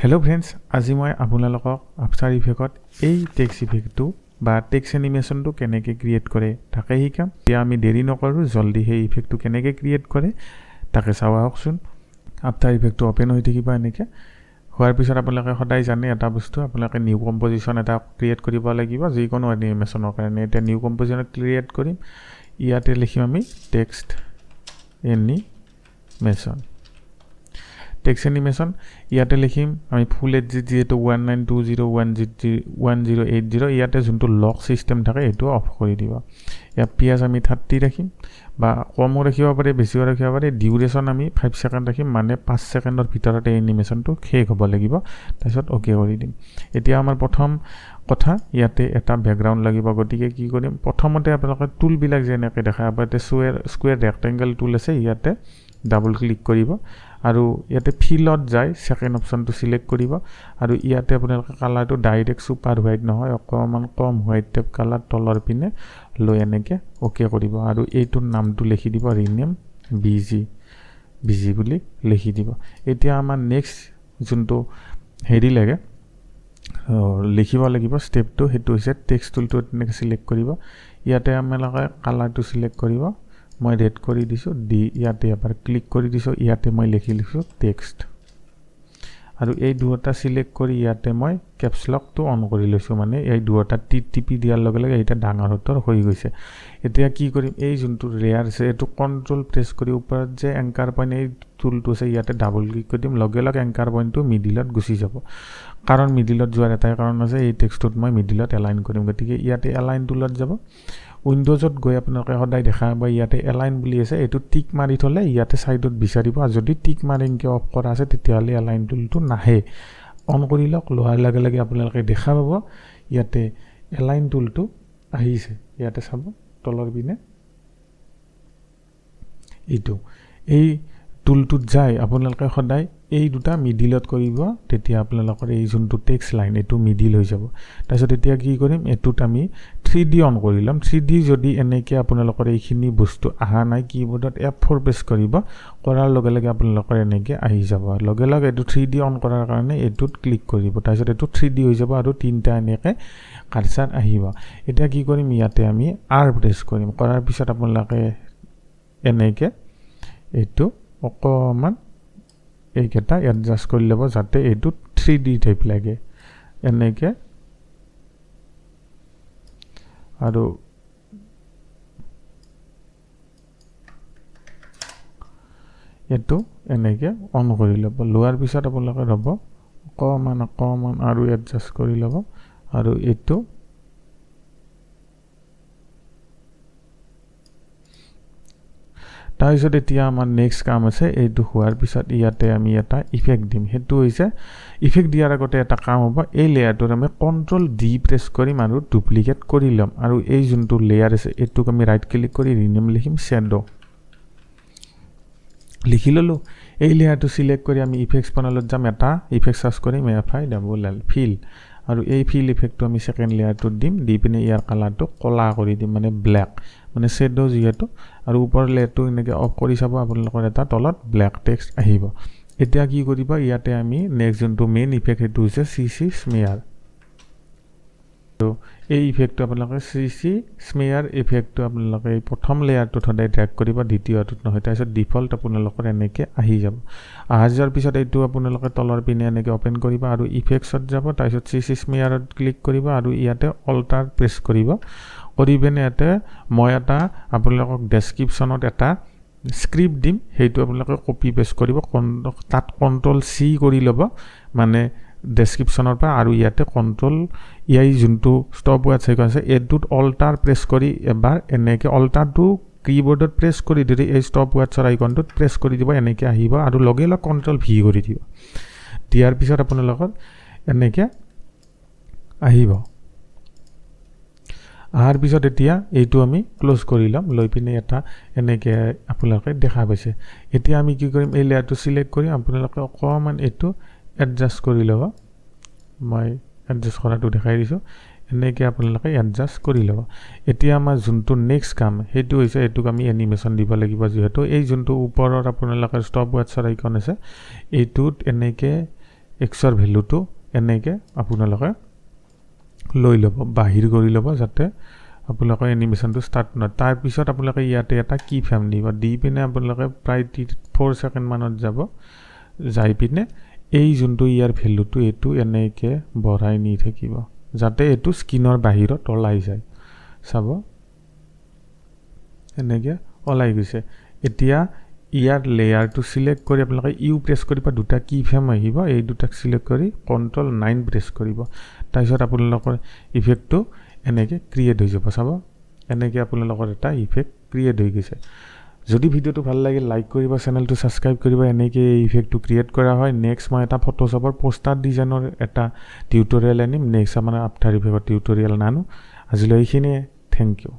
Hello' friends, আজি মই আপোনালোকক আফটাৰ ইফেক্টত এই টেক্সট ইফেক্টটো বা টেক্সট এনিমেশ্যনটো কেনেকৈ ক্ৰিয়েট কৰে তাকে শিকাম। এতিয়া আমি দেৰি নকৰোঁ, জল্দি সেই ইফেক্টটো কেনেকৈ ক্ৰিয়েট কৰে তাকে চাওঁ আহকচোন। আফটাৰ ইফেক্টটো অ'পেন হৈ থাকিব। এনেকৈ হোৱাৰ পিছত আপোনালোকে সদায় জানে এটা বস্তু, আপোনালোকে নিউ কম্প'জিশ্যন এটা ক্ৰিয়েট কৰিব লাগিব যিকোনো এনিমেশ্যনৰ কাৰণে। এতিয়া নিউ কম্প'জিশ্যন ক্ৰিয়েট কৰিম। ইয়াতে লিখিম আমি টেক্সট এনিমেশ্যন। টেক্সট এনিমেশ্যন ইয়াতে লিখিম আমি ফুল এইচ জি যিহেতু 19201080 ইয়াতে যোনটো লক ছিষ্টেম থাকে এইটো অফ কৰি দিব। ইয়াত পিয়াজ আমি 30 ৰাখিম বা কমো ৰাখিব পাৰে, বেছিও ৰাখিব পাৰে। ডিউৰেশ্যন আমি 5 ছেকেণ্ড ৰাখিম, মানে 5 ছেকেণ্ডৰ ভিতৰতে এনিমেশ্যনটো শেষ হ'ব লাগিব। তাৰপিছত অ'কে কৰি দিম। এতিয়া আমাৰ প্ৰথম কথা, ইয়াতে এটা বেকগ্ৰাউণ্ড লাগিব। গতিকে কি কৰিম, প্ৰথমতে আপোনালোকে টুলবিলাক যেনেকৈ দেখা পাব, ইয়াতে স্কুৱেৰ ৰেক্টেংগল টুল আছে, ইয়াতে ডাবল ক্লিক কৰিব আৰু ইয়াতে ফিলত যায় ছেকেণ্ড অপশ্যনটো চিলেক্ট কৰিব আৰু ইয়াতে আপোনালোকে কালাৰটো ডাইৰেক্ট ছুপাৰ হোৱাইট নহয়, অকণমান কম হোৱাইট টাইপ কালাৰ তলৰ পিনে লৈ এনেকৈ অ'কে কৰিব আৰু এইটোৰ নামটো লিখি দিব ৰিনেম বিজি বুলি লিখি দিব। এতিয়া আমাৰ নেক্সট যোনটো হেৰি লাগে লিখিব লাগিব ষ্টেপটো, সেইটো হৈছে টেক্সট টুলটো তেনেকৈ চিলেক্ট কৰিব। ইয়াতে আপোনালোকে কালাৰটো চিলেক্ট কৰিব, মই ৰেড কৰি দিছোঁ, দি ইয়াতে এবাৰ ক্লিক কৰি দিছোঁ। ইয়াতে মই লিখিছোঁ টেক্সট আৰু এই দুটা চিলেক্ট কৰি ইয়াতে মই কেপছলকটো অন কৰি লৈছোঁ, মানে এই দুটা টিপি দিয়াৰ লগে লগে এতিয়া ডাঙৰ হাতৰ হৈ গৈছে। এতিয়া কি কৰিম, এই যোনটো ৰেয়াৰ আছে এইটো কণ্ট্ৰল প্ৰেছ কৰি ওপৰত যে এংকাৰ পইণ্ট এই টুলটো আছে ইয়াতে ডাবল ক্লিক কৰি দিম, লগে লগে এংকাৰ পইণ্টটো মিডিলত গুচি যাব। কাৰণ মিডিলত যোৱাৰ এটাই কাৰণ আছে, এই টেক্সটটোত মই মিডিলত এলাইন কৰিম। গতিকে ইয়াতে এলাইন টুলত যাব। উইণ্ড'জত গৈ আপোনালোকে সদায় দেখা পাব ইয়াতে এলাইন বুলি আছে, এইটো টিক মাৰি থ'লে ইয়াতে ছাইডত বিচাৰিব আৰু যদি টিক মাৰি এনেকৈ অফ কৰা আছে তেতিয়াহ'লে এলাইন টুলটো নাহে। অন কৰি লওক, লোৱাৰ লগে লগে আপোনালোকে দেখা পাব ইয়াতে এলাইন টুলটো আহিছে। ইয়াতে চাব তলৰ পিনে এইটো, এই টুলটোত যায় আপোনালোকে সদায় এই দুটা মিডিলত কৰিব, তেতিয়া আপোনালোকৰ এই যোনটো টেক্সট লাইন এইটো মিডিল হৈ যাব। তাৰপিছত এতিয়া কি কৰিম, এইটোত আমি 3D অন কৰি ল'ম। 3D যদি এনেকৈ আপোনালোকৰ এইখিনি বস্তু অহা নাই, কীবোৰ্ডত F4 প্ৰেছ কৰিব, কৰাৰ লগে লগে আপোনালোকৰ এনেকৈ আহি যাব। লগে লগে এইটো 3D অন কৰাৰ কাৰণে এইটোত ক্লিক কৰিব, তাৰপিছত এইটো 3D হৈ যাব আৰু তিনিটা এনেকৈ কাৰ্চাৰ আহিব। এতিয়া কি কৰিম, ইয়াতে আমি R প্ৰেছ কৰিম, কৰাৰ পিছত আপোনালোকে এনেকৈ এইটো অকণমান এইকেইটা এডজাষ্ট কৰি ল'ব যাতে এইটো 3D টাইপ লাগে এনেকৈ। আৰু এইটো এনেকৈ অন কৰি ল'ব। লোৱাৰ পিছত আপোনালোকে ৰ'ব, অকণমান আৰু এডজাষ্ট কৰি ল'ব আৰু এইটো তাৰপিছত এতিয়া আমাৰ নেক্সট কাম আছে। এইটো হোৱাৰ পিছত ইয়াতে আমি এটা ইফেক্ট দিম। সেইটো হৈছে ইফেক্ট দিয়াৰ আগতে এটা কাম হ'ব, এই লেয়াৰটোত আমি কণ্ট্ৰল ডি প্ৰেছ কৰিম আৰু ডুপ্লিকেট কৰি ল'ম আৰু এই যোনটো লেয়াৰ আছে এইটোক আমি ৰাইট ক্লিক কৰি ৰিনেম লিখিম শ্বেডো লিখি ল'লোঁ। এই লেয়াৰটো চিলেক্ট কৰি আমি ইফেক্টছ পেনেলত যাম, এটা ইফেক্ট চাৰ্চ কৰিম FILL ফিল আৰু এই ফিল ইফেক্টটো আমি ছেকেণ্ড লেয়াৰটোত দিম, দি পিনে ইয়াৰ কালাৰটো ক'লা কৰি দিম, মানে ব্লেক, মানে শ্বেডো যিহেতু। আৰু ওপৰৰ লেয়াৰটো এনেকৈ অফ কৰি চাব, আপোনালোকৰ এটা তলত ব্লেক টেক্সট আহিব। এতিয়া কি কৰিব, ইয়াতে আমি নেক্সট যোনটো মেইন ইফেক্ট সেইটো হৈছে CC স্মেয়াৰ। তো এই ইফেক্টটো আপোনালোকে CC স্মেয়াৰ ইফেক্টটো আপোনালোকে এই প্ৰথম লেয়াৰটোত সদায় ড্ৰেগ কৰিব, দ্বিতীয়টোত নহয়। তাৰপিছত ডিফল্ট আপোনালোকৰ এনেকৈ আহি যাব। অহা যোৱাৰ পিছত এইটো আপোনালোকে তলৰ পিনে এনেকৈ অ'পেন কৰিব আৰু ইফেক্টছত যাব, তাৰপিছত CC স্মেয়াৰত ক্লিক কৰিব আৰু ইয়াতে অল্টাৰ প্ৰেছ কৰিব। কৰি পিনে ইয়াতে মই এটা আপোনালোকক ডেছক্ৰিপশ্যনত এটা স্ক্ৰিপ্ট দিম, সেইটো আপোনালোকে কপি পেষ্ট কৰিব, তাত কণ্ট্ৰল C কৰি ল'ব মানে ডেছক্ৰিপশ্যনৰ পৰা, আৰু ইয়াতে কণ্ট্ৰল যোনটো ষ্টপ ৱাটছ আইকন আছে এইটোত অল্টাৰ প্ৰেছ কৰি এবাৰ এনেকৈ অল্টাৰটো কীবৰ্ডত প্ৰেছ কৰি যদি এই ষ্টপ ৱাটছৰ আইকনটোত প্ৰেছ কৰি দিব, এনেকৈ আহিব আৰু লগে লগে কণ্ট্ৰল V কৰি দিব। দিয়াৰ পিছত আপোনালোকৰ এনেকৈ আহিব। অহাৰ পিছত এতিয়া এইটো আমি ক্ল'জ কৰি ল'ম, লৈ পিনে এটা এনেকৈ আপোনালোকে দেখা পাইছে। এতিয়া আমি কি কৰিম, এই লেয়াৰটো চিলেক্ট কৰিম, আপোনালোকে অকণমান এইটো এডজাষ্ট কৰি ল'ব, মই এডজাষ্ট কৰাটো দেখাই দিছোঁ। এনেকৈ আপোনালোকে এডজাষ্ট কৰি ল'ব। এতিয়া আমাৰ যোনটো নেক্সট কাম সেইটো হৈছে, এইটোক আমি এনিমেশ্যন দিব লাগিব, যিহেতু এই যোনটো ওপৰৰ আপোনালোকৰ ষ্টপ ৱাটছৰ আইকন আছে এইটোত এনেকৈ এক্সৰ ভেলুটো এনেকৈ আপোনালোকে লৈ ল'ব, বাহিৰ কৰি ল'ব, যাতে আপোনালোকৰ এনিমেশ্যনটো ষ্টাৰ্ট নহয়। তাৰপিছত আপোনালোকে ইয়াতে এটা কি ফ্ৰেম দিব, দি পিনে আপোনালোকে প্ৰায় 4 ছেকেণ্ডমানত যাব, যাই পিনে এই যোনটো ইয়াৰ ভেলুটো এইটো এনেকৈ বঢ়াই নি থাকিব, যাতে এইটো স্ক্ৰীনৰ বাহিৰত ওলাই যায়। চাব এনেকৈ ওলাই গৈছে। এতিয়া ইয়াৰ লেয়াৰটো চিলেক্ট কৰি আপোনালোকে ইউ প্ৰেছ কৰিব, দুটা কি ফ্ৰেম আহিব, এই দুটাক চিলেক্ট কৰি Ctrl 9 প্ৰেছ কৰিব। তাৰপিছত আপোনালোকৰ ইফেক্টটো এনেকৈ ক্ৰিয়েট হৈ যাব। চাব এনেকৈ আপোনালোকৰ এটা ইফেক্ট ক্ৰিয়েট হৈ গৈছে। যদি ভিডিঅ'টো ভাল লাগে লাইক কৰিব, চেনেলটো ছাবস্ক্ৰাইব কৰিব। এনেকৈ এই ইফেক্টটো ক্ৰিয়েট কৰা হয়। নেক্সট মই এটা ফটোশ্বপৰ পোষ্টাৰ ডিজাইনৰ এটা টিউটৰিয়েল আনিম। নেক্সট আমাৰ আফটাৰ ইফেক্টৰ টিউটৰিয়েল নানো। আজিলৈ এইখিনিয়ে, থেংক ইউ।